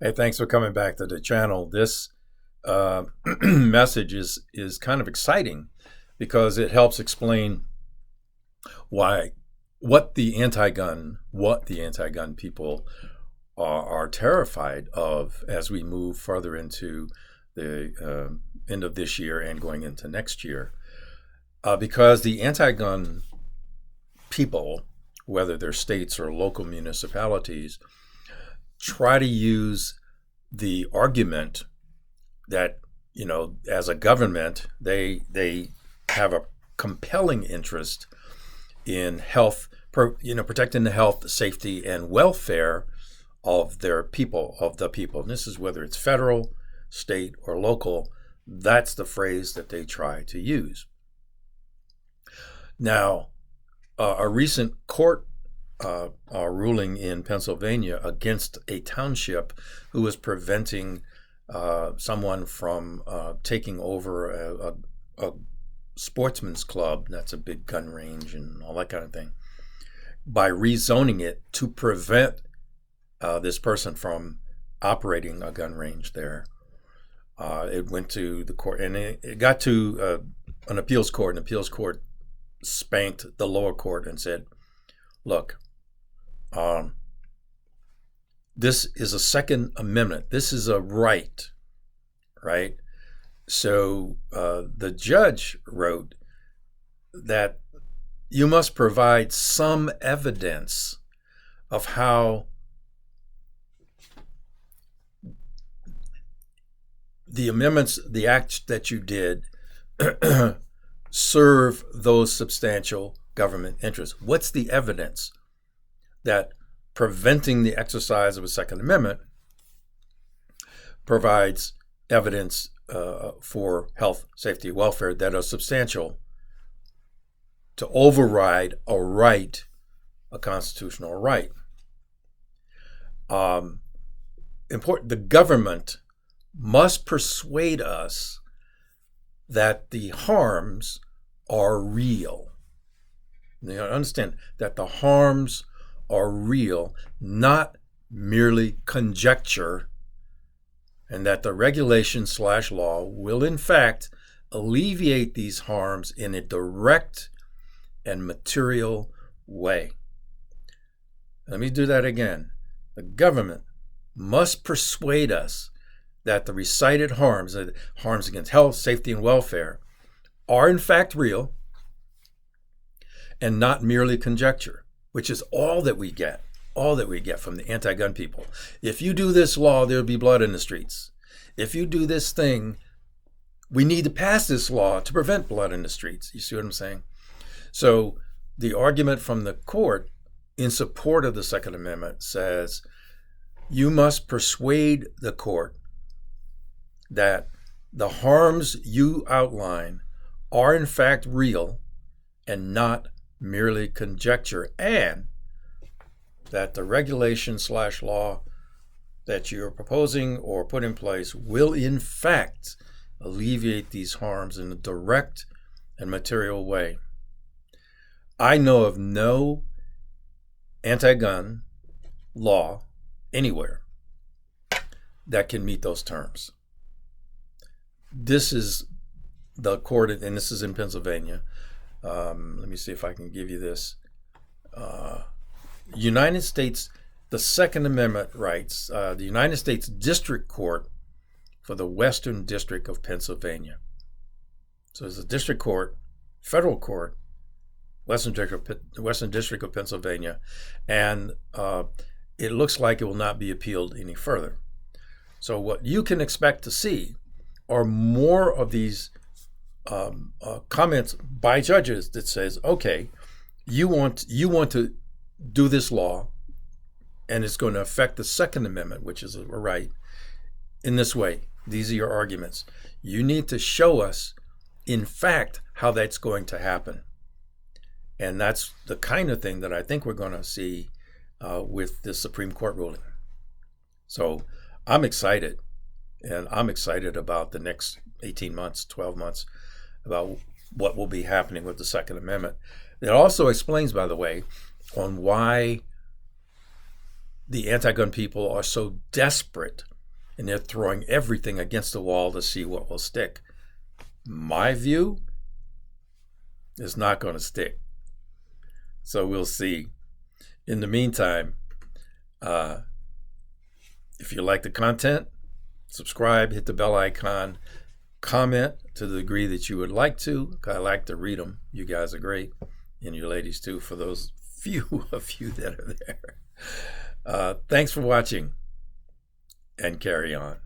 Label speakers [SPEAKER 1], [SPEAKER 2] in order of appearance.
[SPEAKER 1] Hey, thanks for coming back to the channel. This message is kind of exciting because it helps explain why what the anti-gun people are terrified of as we move further into the end of this year and going into next year. Because the anti-gun people, whether they're states or local municipalities, try to use the argument that, as a government, they have a compelling interest in health, protecting the health, safety, and welfare of their people, of the people. And this is whether it's federal, state, or local. That's the phrase that they try to use. Now, a recent court ruling in Pennsylvania against a township who was preventing someone from taking over a sportsman's club, that's a big gun range and all that kind of thing, by rezoning it to prevent this person from operating a gun range there. It went to the court, and it got to an appeals court, and the appeals court spanked the lower court and said, look, this is a Second Amendment. This is a right? So the judge wrote that you must provide some evidence of how the amendments, the acts that you did, serve those substantial government interests. What's the evidence that preventing the exercise of a Second Amendment provides evidence for health, safety, welfare that are substantial to override a right, a constitutional right? Important. The government must persuade us that the harms are real. You understand that the harms are real, not merely conjecture, and that the regulation/law will in fact alleviate these harms in a direct and material way. Let me do that again. The government must persuade us that the recited harms against health, safety, and welfare are in fact real and not merely conjecture, which is all that we get from the anti-gun people. If you do this law, there'll be blood in the streets. If you do this thing, we need to pass this law to prevent blood in the streets. You see what I'm saying? So the argument from the court in support of the Second Amendment says you must persuade the court that the harms you outline are in fact real and not merely conjecture, and that the regulation/law that you're proposing or put in place will in fact alleviate these harms in a direct and material way. I know of no anti-gun law anywhere that can meet those terms. This is the court, and this is in Pennsylvania. Let me see if I can give you this. United States, the Second Amendment writes, the United States District Court for the Western District of Pennsylvania. So it's a district court, federal court, Western District of Pennsylvania, and it looks like it will not be appealed any further. So what you can expect to see are more of these comments by judges that says, okay, you want to do this law, and it's going to affect the Second Amendment, which is a right, in this way. These are your arguments. You need to show us, in fact, how that's going to happen. And that's the kind of thing that I think we're going to see with this Supreme Court ruling. So I'm excited, and I'm excited about the next 18 months, 12 months, about what will be happening with the Second Amendment. It also explains, by the way, on why the anti-gun people are so desperate and they're throwing everything against the wall to see what will stick. My view is not going to stick. So we'll see. In the meantime, if you like the content, subscribe, hit the bell icon, comment to the degree that you would like to. I like to read them. You guys are great, and you ladies too, for those few of you that are there. Thanks for watching, and carry on.